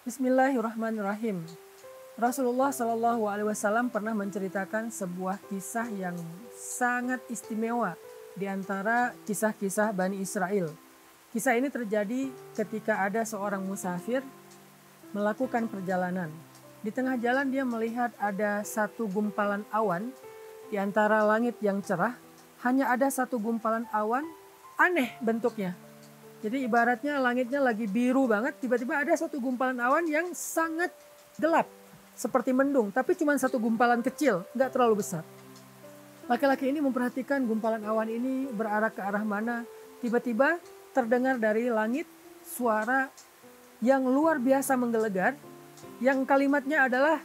Bismillahirrahmanirrahim. Rasulullah Shallallahu Alaihi Wasallam pernah menceritakan sebuah kisah yang sangat istimewa di antara kisah-kisah Bani Israel. Kisah ini terjadi ketika ada seorang musafir melakukan perjalanan. Di tengah jalan dia melihat ada satu gumpalan awan di antara langit yang cerah. Hanya ada satu gumpalan awan, aneh bentuknya. Jadi ibaratnya langitnya lagi biru banget, tiba-tiba ada satu gumpalan awan yang sangat gelap. Seperti mendung, tapi cuma satu gumpalan kecil, nggak terlalu besar. Laki-laki ini memperhatikan gumpalan awan ini berarah ke arah mana. Tiba-tiba terdengar dari langit suara yang luar biasa menggelegar. Yang kalimatnya adalah,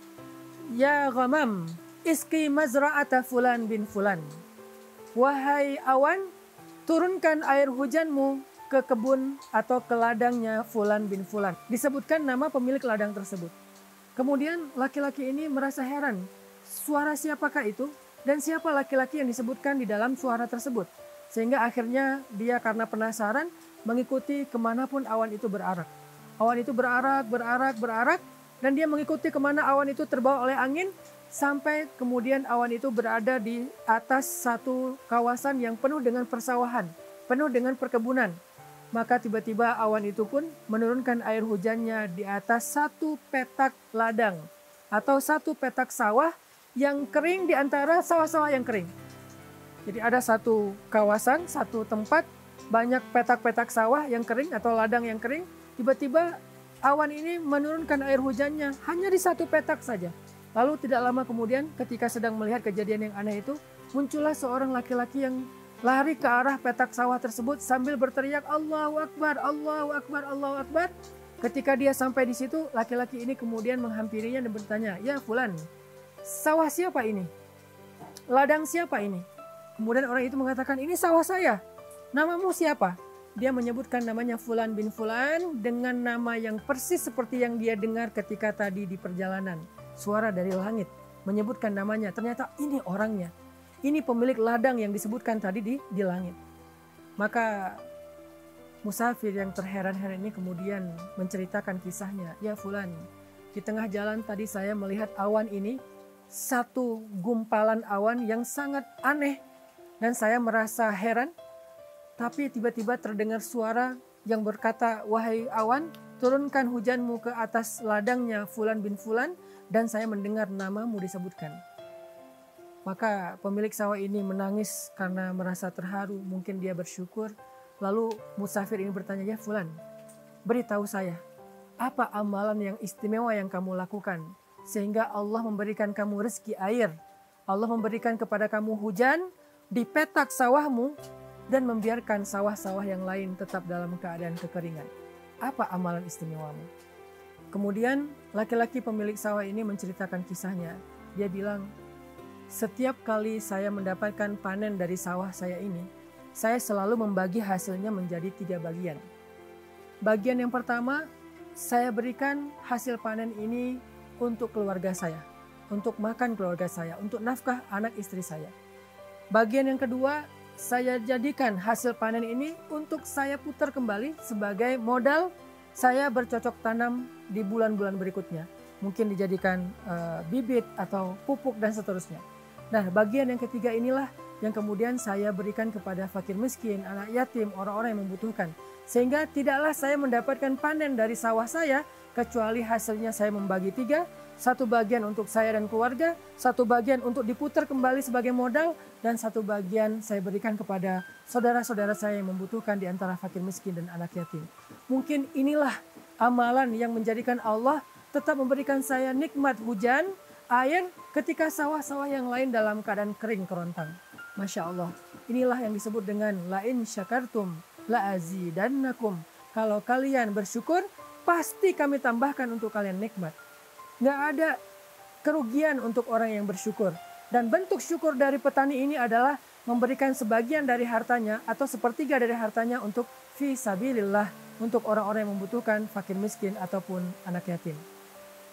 Ya ghamam, iski mazra'ata fulan bin fulan. Wahai awan, turunkan air hujanmu ke kebun atau ke ladangnya Fulan bin Fulan. Disebutkan nama pemilik ladang tersebut. Kemudian laki-laki ini merasa heran, suara siapakah itu? Dan siapa laki-laki yang disebutkan di dalam suara tersebut? Sehingga akhirnya dia karena penasaran mengikuti kemanapun awan itu berarak. Awan itu berarak, dan dia mengikuti kemana awan itu terbawa oleh angin, sampai kemudian awan itu berada di atas satu kawasan yang penuh dengan persawahan, penuh dengan perkebunan. Maka tiba-tiba awan itu pun menurunkan air hujannya di atas satu petak ladang atau satu petak sawah yang kering di antara sawah-sawah yang kering. Jadi ada satu kawasan, satu tempat, banyak petak-petak sawah yang kering atau ladang yang kering. Tiba-tiba awan ini menurunkan air hujannya hanya di satu petak saja. Lalu tidak lama kemudian ketika sedang melihat kejadian yang aneh itu, muncullah seorang laki-laki yang lari ke arah petak sawah tersebut sambil berteriak Allahu Akbar, Allahu Akbar, Allahu Akbar. Ketika dia sampai di situ, laki-laki ini kemudian menghampirinya dan bertanya, Ya Fulan, sawah siapa ini? Ladang siapa ini? Kemudian orang itu mengatakan, ini sawah saya. Namamu siapa? Dia menyebutkan namanya Fulan bin Fulan dengan nama yang persis seperti yang dia dengar ketika tadi di perjalanan. Suara dari langit menyebutkan namanya. Ternyata ini orangnya. Ini pemilik ladang yang disebutkan tadi di langit. Maka musafir yang terheran-heran ini kemudian menceritakan kisahnya. Ya Fulan, di tengah jalan tadi saya melihat awan ini, satu gumpalan awan yang sangat aneh. Dan saya merasa heran, tapi tiba-tiba terdengar suara yang berkata, Wahai awan, turunkan hujanmu ke atas ladangnya Fulan bin Fulan, dan saya mendengar namamu disebutkan. Maka pemilik sawah ini menangis karena merasa terharu, mungkin dia bersyukur. Lalu musafir ini bertanya, Ya Fulan, beritahu saya, apa amalan yang istimewa yang kamu lakukan? Sehingga Allah memberikan kamu rezeki air, Allah memberikan kepada kamu hujan di petak sawahmu, dan membiarkan sawah-sawah yang lain tetap dalam keadaan kekeringan. Apa amalan istimewamu? Kemudian laki-laki pemilik sawah ini menceritakan kisahnya. Dia bilang, setiap kali saya mendapatkan panen dari sawah saya ini, saya selalu membagi hasilnya menjadi 3 bagian. Bagian yang pertama, saya berikan hasil panen ini untuk keluarga saya, untuk makan keluarga saya, untuk nafkah anak istri saya. Bagian yang kedua, saya jadikan hasil panen ini untuk saya putar kembali sebagai modal saya bercocok tanam di bulan-bulan berikutnya. Mungkin dijadikan bibit atau pupuk dan seterusnya. Nah, bagian yang ketiga inilah yang kemudian saya berikan kepada fakir miskin, anak yatim, orang-orang yang membutuhkan. Sehingga tidaklah saya mendapatkan panen dari sawah saya, kecuali hasilnya saya membagi 3. Satu bagian untuk saya dan keluarga, satu bagian untuk diputar kembali sebagai modal, dan satu bagian saya berikan kepada saudara-saudara saya yang membutuhkan di antara fakir miskin dan anak yatim. Mungkin inilah amalan yang menjadikan Allah tetap memberikan saya nikmat hujan, air, ketika sawah-sawah yang lain dalam keadaan kering kerontang. Masya Allah, inilah yang disebut dengan la'in syakartum la'azidannakum. Kalau kalian bersyukur, pasti kami tambahkan untuk kalian nikmat. Nggak ada kerugian untuk orang yang bersyukur. Dan bentuk syukur dari petani ini adalah memberikan sebagian dari hartanya atau sepertiga dari hartanya untuk fi sabilillah, untuk orang-orang yang membutuhkan, fakir miskin ataupun anak yatim.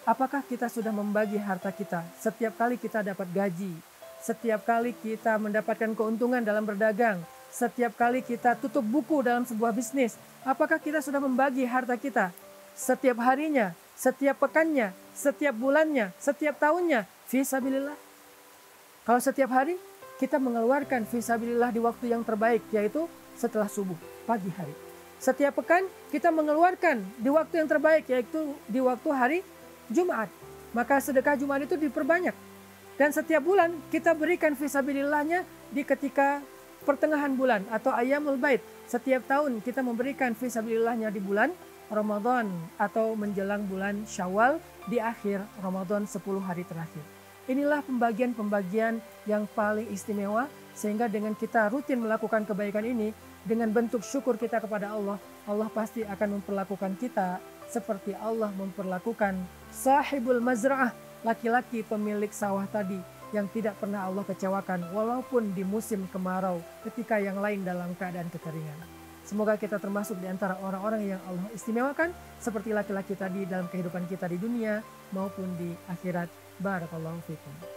Apakah kita sudah membagi harta kita setiap kali kita dapat gaji, setiap kali kita mendapatkan keuntungan dalam berdagang, setiap kali kita tutup buku dalam sebuah bisnis? Apakah kita sudah membagi harta kita setiap harinya setiap pekannya, setiap bulannya, setiap tahunnya, fisabilillah. Kalau setiap hari kita mengeluarkan fisabilillah di waktu yang terbaik, yaitu setelah subuh, pagi hari. Setiap pekan kita mengeluarkan di waktu yang terbaik, yaitu di waktu hari Jumat. Maka sedekah Jumat itu diperbanyak. Dan setiap bulan kita berikan fisabilillahnya di ketika pertengahan bulan atau ayyamul bait. Setiap tahun kita memberikan fisabilillahnya di bulan Ramadan atau menjelang bulan Syawal di akhir Ramadan 10 hari terakhir. Inilah pembagian-pembagian yang paling istimewa, sehingga dengan kita rutin melakukan kebaikan ini, dengan bentuk syukur kita kepada Allah, Allah pasti akan memperlakukan kita seperti Allah memperlakukan sahibul mazra'ah, laki-laki pemilik sawah tadi, yang tidak pernah Allah kecewakan walaupun di musim kemarau ketika yang lain dalam keadaan kekeringan. Semoga kita termasuk di antara orang-orang yang Allah istimewakan seperti laki-laki tadi dalam kehidupan kita di dunia maupun di akhirat. Barakallahu fikum.